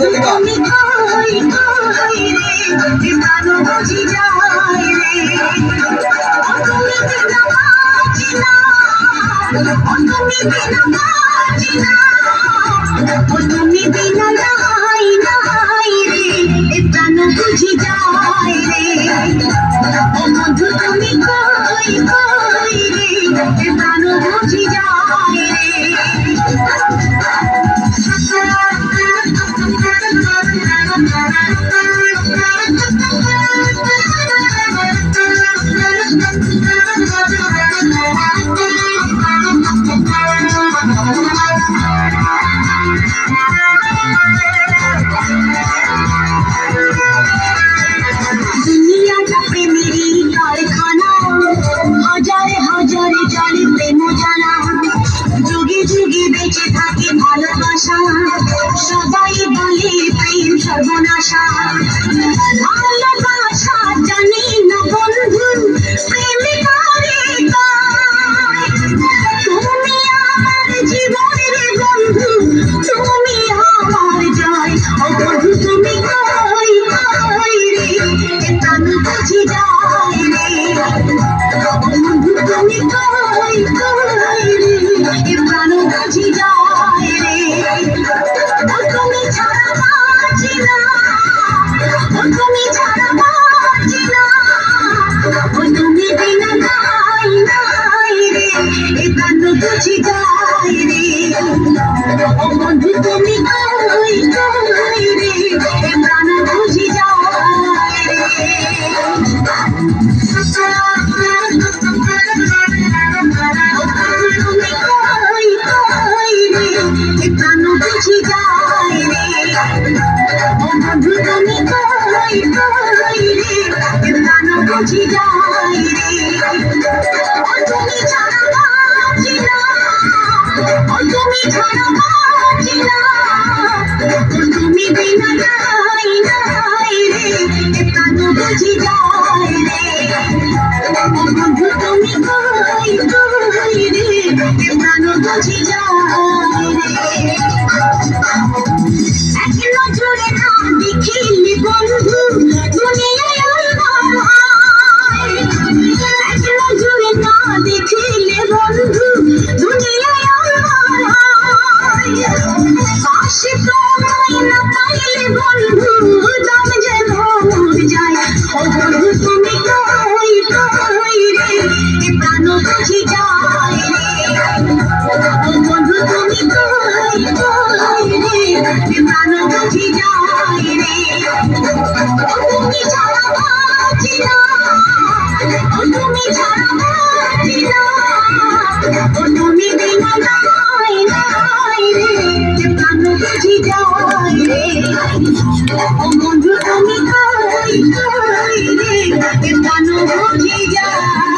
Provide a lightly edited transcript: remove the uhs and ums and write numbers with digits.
দেবিকা সবাই বলে প্রেম সর্বনাশা ভালোবাসা জানি না বন্ধু প্রেমে করে তুমি আমার জীবনের বন্ধু তুমি আমার জয় ও বন্ধু তুমি কই কই রে প্রাণ বুঝি যায় রে বন্ধু তুমি কই কই রে প্রাণ বুঝি যায় রে তুমি ছাড়া বাঁচি না তুমি ছাড়া বাঁচি না তুমি বিনা নাই নাই রে এ প্রাণ বুঝি যায় রে বন্ধু তুমি কই কই রে এ প্রাণ বুঝি যায় রে তুমি কই কই রে এ প্রাণ বুঝি যায় রে বন্ধু তুমি কই কই রে এ প্রাণ বুঝি যায় রে তুমি ছাড়া বাঁচি না তুমি ছাড়া বাঁচি না তুমি বিনা নাই নাই রে এ প্রাণ বুঝি যায় রে বন্ধু তুমি কই কই রে এ প্রাণ বুঝি যায় রে এক নজরে না দেখিলে বন্ধু দুনিয়ায় আমার এক নজরে না দেখিলে বন্ধু দুনিয়ায় আমার পাশে তোমায় না পাইলে বন্ধু দম যে ভোর যায় ও বন্ধু তুমি কই কই রে এ প্রাণ বুঝি যায় রে ও বন্ধু তুমি কই কই রে এ প্রাণ বুঝি যায় রে তুমি ছাড়া বাঁচি না তুমি ছাড়া বাঁচি না তুমি বিনা নাই নাই রে এ প্রাণ বুঝি যায় রে ও বন্ধু তুমি কই কই রে এ প্রাণ বুঝি যায়